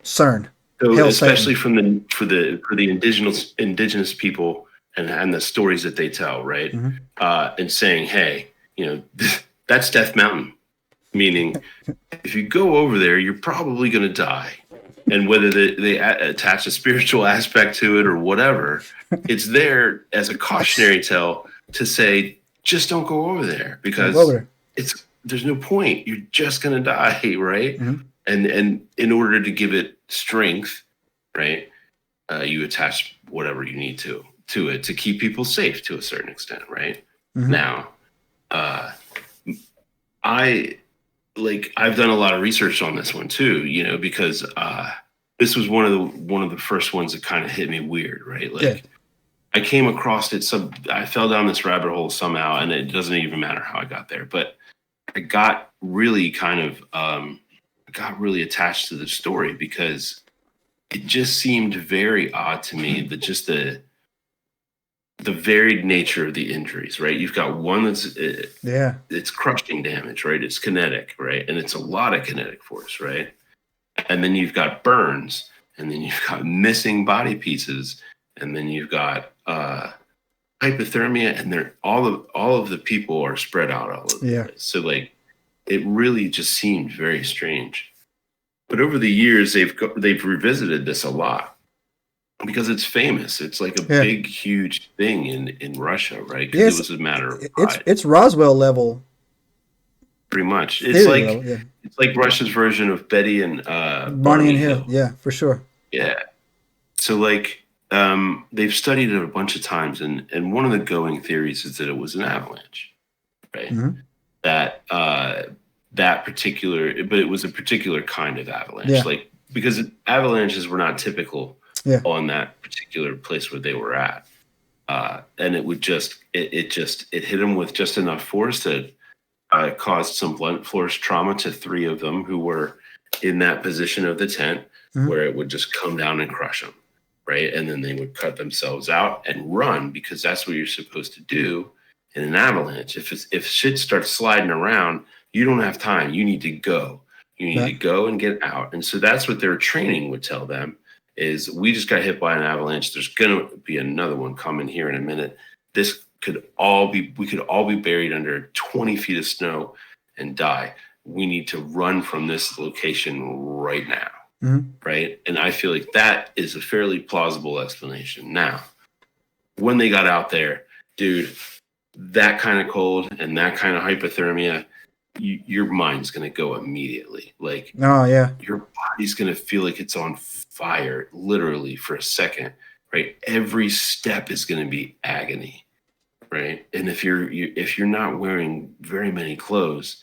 CERN. So Hail especially Satan. for the indigenous people and the stories that they tell, right? Mm-hmm. And saying, hey, that's Death Mountain, meaning if you go over there, you're probably going to die. And whether they attach a spiritual aspect to it or whatever, it's there as a cautionary tale to say, just don't go over there Don't go over because there. there's no point. You're just going to die, right? Mm-hmm. And in order to give it strength, right, you attach whatever you need to it to keep people safe to a certain extent, right? Mm-hmm. Now, I've done a lot of research on this one too, because this was one of the first ones that kind of hit me weird, right? Like, Yeah. I came across it. I fell down this rabbit hole somehow, and it doesn't even matter how I got there. But I got really attached to the story because it just seemed very odd to me that just the varied nature of the injuries, right? You've got one that's it's crushing damage, right? It's kinetic, right? And it's a lot of kinetic force, right? And then you've got burns, and then you've got missing body pieces, and then you've got hypothermia, and they're all of the people are spread out all over the place. So like, it really just seemed very strange. But over the years, they've revisited this a lot because it's famous. It's like a big, huge thing in Russia, right? Because it was a matter of pride. It's Roswell level. Pretty much. It's like Russia's version of Betty and Barney and Hill. Yeah, for sure. Yeah. So like, they've studied it a bunch of times, and one of the going theories is that it was an avalanche, right? Mm-hmm. That particular, but it was a particular kind of avalanche, like, because avalanches were not typical on that particular place where they were at, and it would it hit them with just enough force that caused some blunt force trauma to 3 of them who were in that position of the tent, where it would just come down and crush them. Right. And then they would cut themselves out and run, because that's what you're supposed to do in an avalanche. If shit starts sliding around, you don't have time. You need to go. You need to go and get out. And so that's what their training would tell them is, we just got hit by an avalanche. There's going to be another one coming here in a minute. We could all be buried under 20 feet of snow and die. We need to run from this location right now. Mm-hmm. Right. And I feel like that is a fairly plausible explanation. Now, when they got out there, dude, that kind of cold and that kind of hypothermia, your mind's going to go immediately. Like, your body's going to feel like it's on fire, literally, for a second. Right. Every step is going to be agony. Right. And if you're not wearing very many clothes,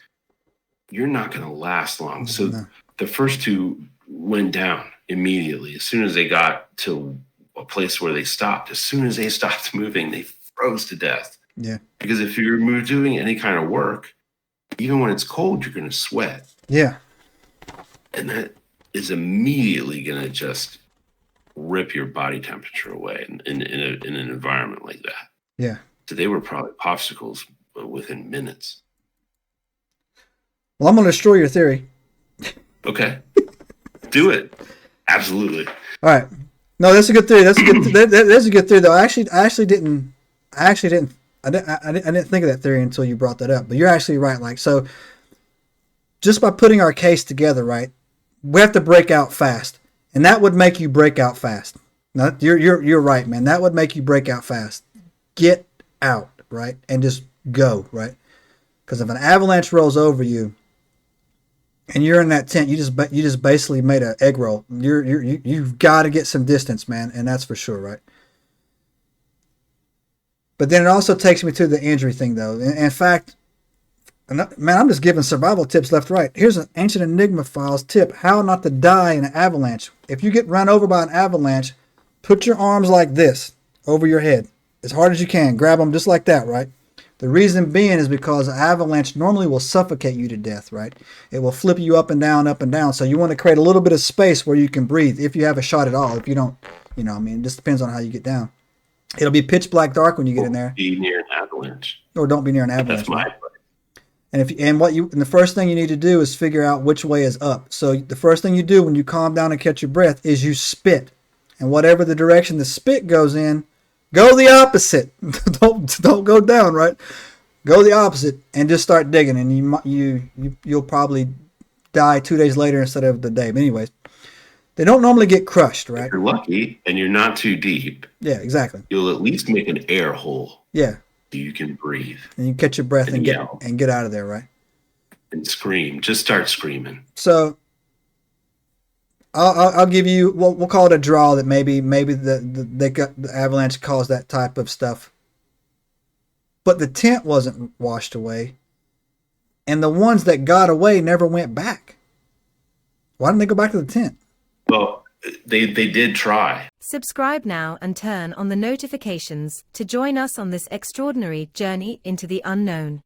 you're not going to last long. So the first 2 went down immediately as soon as they got to a place where they stopped. As soon as they stopped moving, they froze to death. Yeah. Because if you're doing any kind of work, even when it's cold, you're going to sweat. Yeah. And that is immediately going to just rip your body temperature away in an environment like that. Yeah. So they were probably popsicles within minutes. Well, I'm going to destroy your theory. Okay. Do it. Absolutely. All right. No, that's a good theory. That's a good theory, though. I didn't think of that theory until you brought that up. But you're actually right. Like, so just by putting our case together, right, we have to break out fast, and that would make you break out fast. No, you're right, man. That would make you break out fast. Get out, right, and just go, right? Because if an avalanche rolls over you, and you're in that tent, you just basically made an egg roll. You've got to get some distance, man, and that's for sure, right? But then it also takes me to the injury thing, though. In fact, man, I'm just giving survival tips left, right. Here's an ancient Enigma files tip: how not to die in an avalanche. If you get run over by an avalanche, put your arms like this over your head as hard as you can. Grab them just like that, right? The reason being is because an avalanche normally will suffocate you to death, right? It will flip you up and down, up and down. So you want to create a little bit of space where you can breathe if you have a shot at all. If you don't, it just depends on how you get down. It'll be pitch black dark when you get in there. Be near an avalanche. Or don't be near an avalanche. That's my right? And the first thing you need to do is figure out which way is up. So the first thing you do when you calm down and catch your breath is you spit, and whatever the direction the spit goes in, go the opposite. don't go down, right? Go the opposite and just start digging, and you'll probably die 2 days later instead of the day. But anyways, they don't normally get crushed, right? If you're lucky and you're not too deep. Yeah, exactly. You'll at least make an air hole. Yeah. So you can breathe. And you catch your breath and get out of there, right? And scream. Just start screaming. So I'll give you, we'll call it a draw that maybe the avalanche caused that type of stuff. But the tent wasn't washed away. And the ones that got away never went back. Why didn't they go back to the tent? Well, they did try. Subscribe now and turn on the notifications to join us on this extraordinary journey into the unknown.